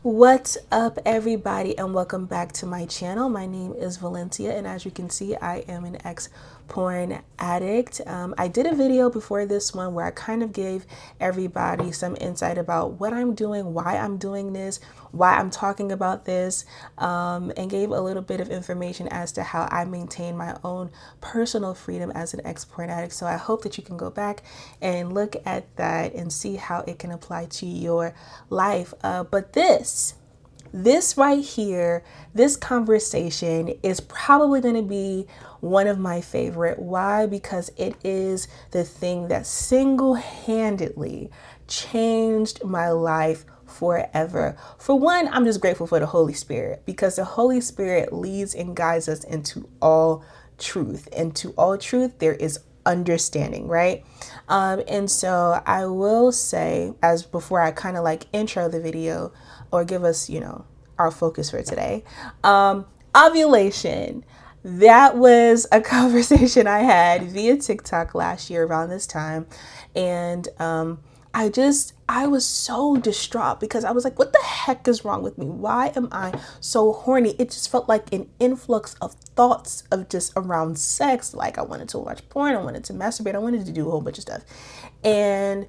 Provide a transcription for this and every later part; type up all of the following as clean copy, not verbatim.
What's up, everybody, and welcome back to my channel. My name is Valencia, and as you can see, I am an ex-porn addict. I did a video before this one where I kind of gave everybody some insight about what I'm doing, why I'm doing this, why I'm talking about this, and gave a little bit of information as to how I maintain my own personal freedom as an ex-porn addict. So I hope that you can go back and look at that and see how it can apply to your life. But this right here, this conversation is probably going to be one of my favorite. Why? Because it is the thing that single-handedly changed my life forever. For one, I'm just grateful for the Holy Spirit, because the Holy Spirit leads and guides us into all truth. And to all truth, there is understanding, right? And so I will say, as before I kind of like intro the video or give us, our focus for today, ovulation. That was a conversation I had via TikTok last year around this time. And I was so distraught because I was like, what the heck is wrong with me? Why am I so horny? It just felt like an influx of thoughts of just around sex. Like I wanted to watch porn, I wanted to masturbate, I wanted to do a whole bunch of stuff. And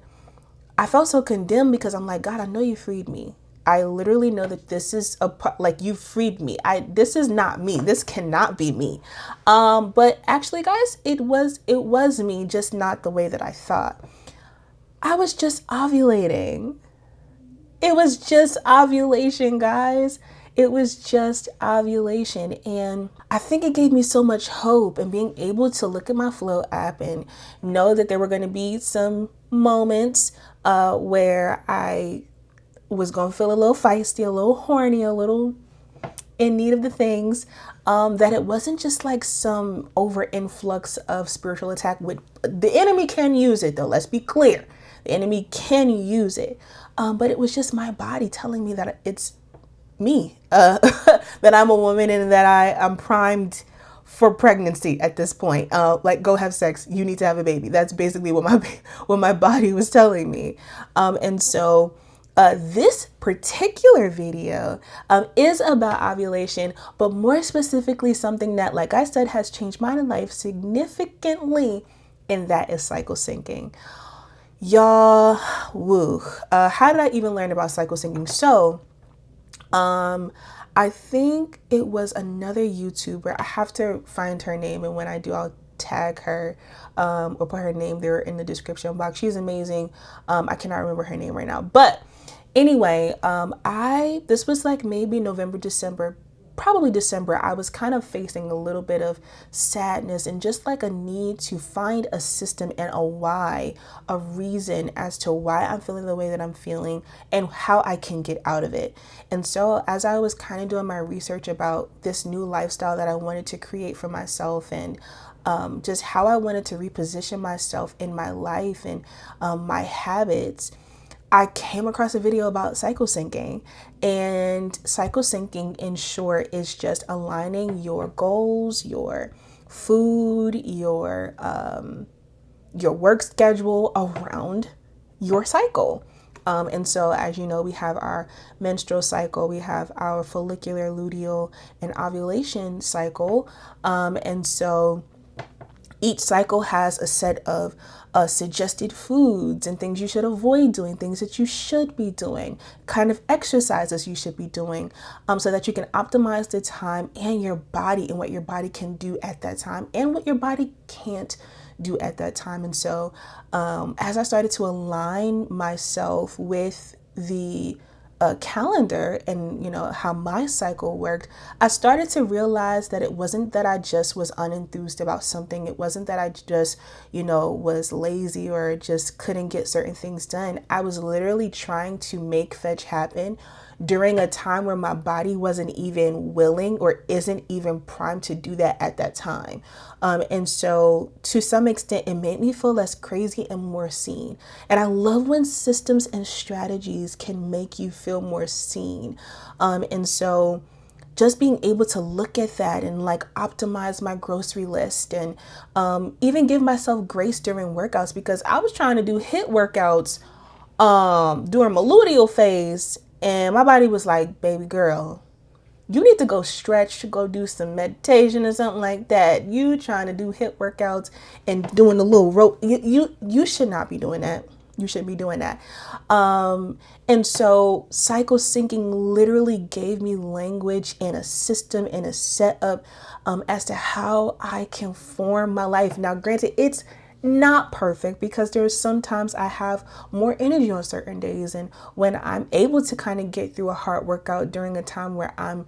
I felt so condemned because I'm like, God, I know you freed me. I literally know that this is like you freed me. This is not me. This cannot be me. But actually, guys, it was me, just not the way that I thought. I was just ovulating. It was just ovulation, guys. It was just ovulation. And I think it gave me so much hope, and being able to look at my Flow app and know that there were going to be some moments where I was going to feel a little feisty, a little horny, a little in need of the things, that it wasn't just like some over influx of spiritual attack. With the enemy can use it, though. Let's be clear. The enemy can use it. But it was just my body telling me that it's me, that I'm a woman and that I'm primed for pregnancy at this point. Like, go have sex. You need to have a baby. That's basically what my body was telling me. And so this particular video is about ovulation, but more specifically something that, like I said, has changed my life significantly, and that is cycle syncing. Y'all, woo. How did I even learn about cycle syncing? So, I think it was another YouTuber. I have to find her name, and when I do, I'll tag her or put her name there in the description box. She's amazing. I cannot remember her name right now, but anyway, this was like maybe November, December, probably December. I was kind of facing a little bit of sadness and just like a need to find a system and a reason as to why I'm feeling the way that I'm feeling and how I can get out of it. And so as I was kind of doing my research about this new lifestyle that I wanted to create for myself, and just how I wanted to reposition myself in my life and my habits, I came across a video about cycle syncing. And cycle syncing, in short, is just aligning your goals, your food, your work schedule around your cycle. And so, as you know, we have our menstrual cycle, we have our follicular, luteal, and ovulation cycle. And so each cycle has a set of suggested foods and things you should avoid doing, things that you should be doing, kind of exercises you should be doing, so that you can optimize the time and your body and what your body can do at that time and what your body can't do at that time. And so as I started to align myself with the calendar and how my cycle worked, I started to realize that it wasn't that I just was unenthused about something. It wasn't that I just was lazy or just couldn't get certain things done. I was literally trying to make fetch happen during a time where my body wasn't even willing or isn't even primed to do that at that time. And so to some extent, it made me feel less crazy and more seen. And I love when systems and strategies can make you feel more seen. And so just being able to look at that and like optimize my grocery list and even give myself grace during workouts, because I was trying to do HIIT workouts during my luteal phase, And my body was like, baby girl, you need to go stretch, to go do some meditation or something like that. You trying to do hip workouts and doing a little rope. You should not be doing that. You shouldn't be doing that. And so cycle syncing literally gave me language and a system and a setup as to how I can form my life. Now, granted, it's not perfect because there's sometimes I have more energy on certain days, and when I'm able to kind of get through a hard workout during a time where I'm,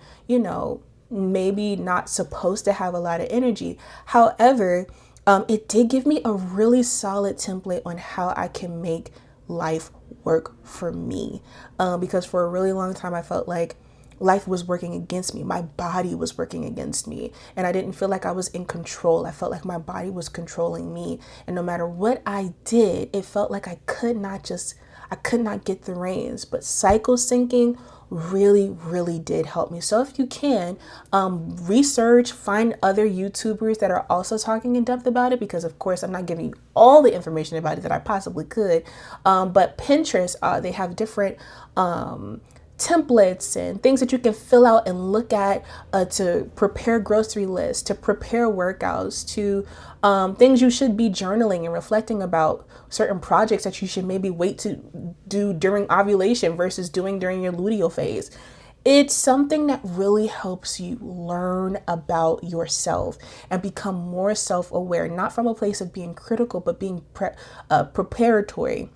maybe not supposed to have a lot of energy. However, it did give me a really solid template on how I can make life work for me. Because for a really long time, I felt like life was working against me. My body was working against me. And I didn't feel like I was in control. I felt like my body was controlling me. And no matter what I did, it felt like I could not get the reins. But cycle syncing really, really did help me. So if you can, research, find other YouTubers that are also talking in depth about it, because of course I'm not giving you all the information about it that I possibly could. But Pinterest, they have different templates and things that you can fill out and look at to prepare grocery lists, to prepare workouts, to things you should be journaling and reflecting about, certain projects that you should maybe wait to do during ovulation versus doing during your luteal phase. It's something that really helps you learn about yourself and become more self-aware, not from a place of being critical, but being preparatory.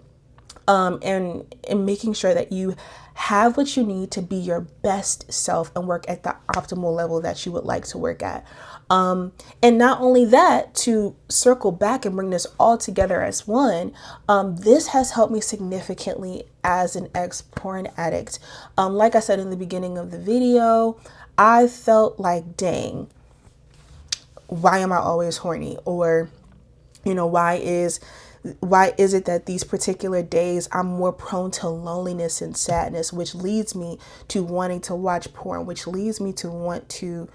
And making sure that you have what you need to be your best self and work at the optimal level that you would like to work at. And not only that, to circle back and bring this all together as one, this has helped me significantly as an ex-porn addict. Like I said in the beginning of the video, I felt like, dang, why am I always horny? Or, why is it that these particular days I'm more prone to loneliness and sadness, which leads me to wanting to watch porn, which leads me to want to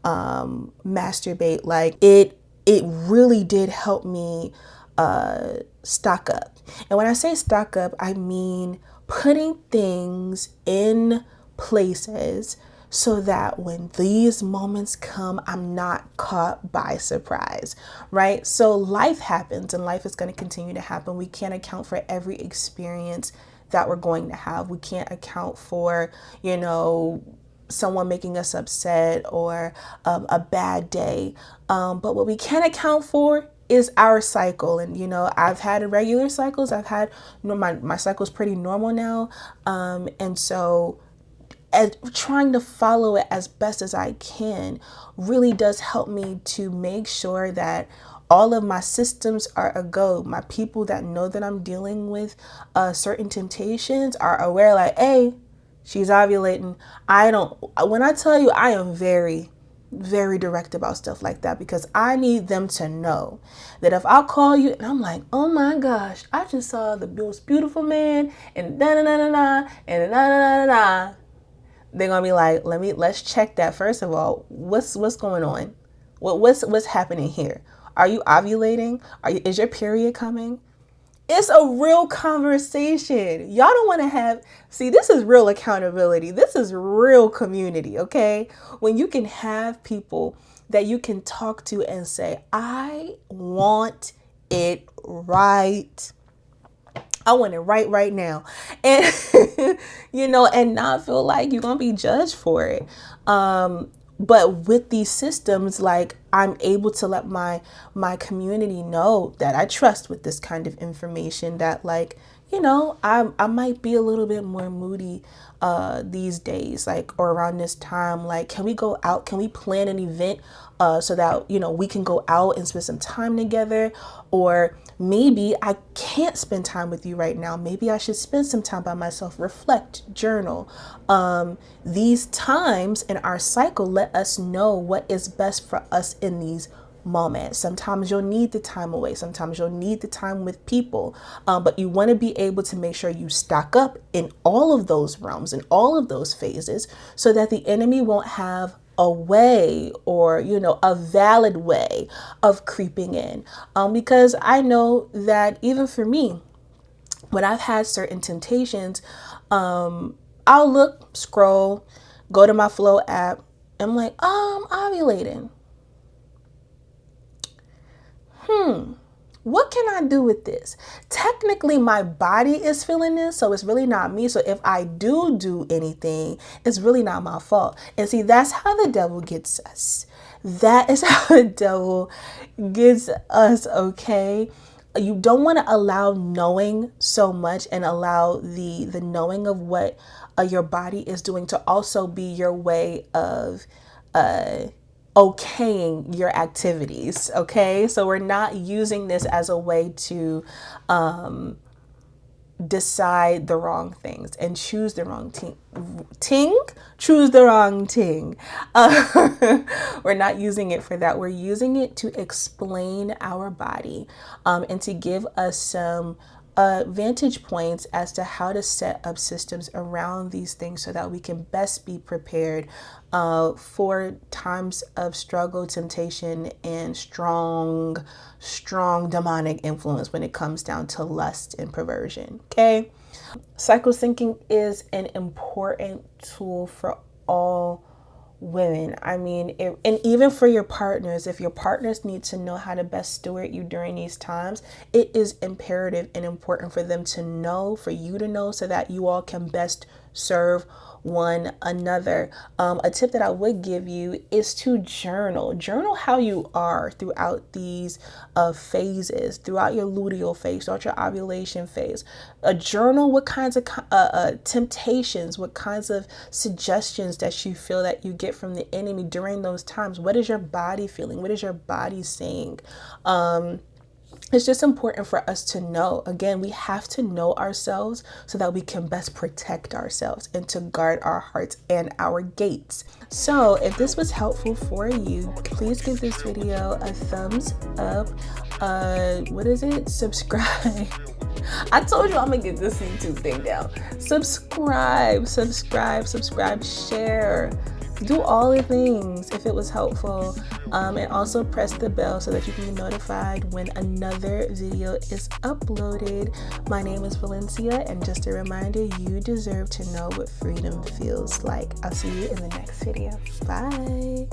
masturbate? Like it really did help me stock up. And when I say stock up, I mean putting things in places so that when these moments come, I'm not caught by surprise, right? So life happens and life is going to continue to happen. We can't account for every experience that we're going to have. We can't account for, someone making us upset or a bad day. But what we can account for is our cycle. And, I've had irregular cycles. I've had, my cycle's pretty normal now. And so trying to follow it as best as I can really does help me to make sure that all of my systems are a go. My people that know that I'm dealing with certain temptations are aware, like, hey, she's ovulating. When I tell you, I am very, very direct about stuff like that, because I need them to know that if I call you and I'm like, oh my gosh, I just saw the most beautiful man and da da da da da and da da da da, they're gonna be like, let's check that. First of all, what's going on? What's happening here? Are you ovulating? Is your period coming? It's a real conversation. Y'all don't want to this is real accountability. This is real community, okay? When you can have people that you can talk to and say, I want it right. I want it right now. And, and not feel like you're going to be judged for it. But with these systems, like, I'm able to let my community know that I trust with this kind of information, that, like, I might be a little bit more moody these days, like, or around this time. Like, can we go out? Can we plan an event so that, we can go out and spend some time together? Or maybe I can't spend time with you right now. Maybe I should spend some time by myself, reflect, journal. These times in our cycle let us know what is best for us in these moments. Sometimes you'll need the time away. Sometimes you'll need the time with people. But you want to be able to make sure you stock up in all of those realms, in all of those phases, so that the enemy won't have a way, or, a valid way of creeping in. Because I know that even for me, when I've had certain temptations, I'll scroll, go to my Flow app. I'm like, I'm ovulating. What can I do with this? Technically, my body is feeling this, so it's really not me. So if I do anything, it's really not my fault. And see, that's how the devil gets us. That is how the devil gets us, okay? You don't want to allow knowing so much and allow the knowing of what your body is doing to also be your way of okaying your activities. Okay, so we're not using this as a way to decide the wrong things and choose the wrong choose the wrong ting. We're not using it for that. We're using it to explain our body, and to give us some vantage points as to how to set up systems around these things so that we can best be prepared for times of struggle, temptation, and strong demonic influence when it comes down to lust and perversion. Okay, cycle syncing is an important tool for all women. I mean, and even for your partners, if your partners need to know how to best steward you during these times, it is imperative and important for them to know, for you to know, so that you all can best serve one another. A tip that I would give you is to journal how you are throughout these phases, throughout your luteal phase, throughout your ovulation phase. Journal what kinds of temptations, what kinds of suggestions that you feel that you get from the enemy during those times. What is your body feeling? What is your body saying? It's just important for us to know. Again, we have to know ourselves so that we can best protect ourselves and to guard our hearts and our gates. So if this was helpful for you, please give this video a thumbs up. Subscribe. I told you I'm gonna get this YouTube thing down. Subscribe, share. Do all the things if it was helpful, and also press the bell so that you can be notified when another video is uploaded. My name is Valencia, and just a reminder, you deserve to know what freedom feels like. I'll see you in the next video. Bye.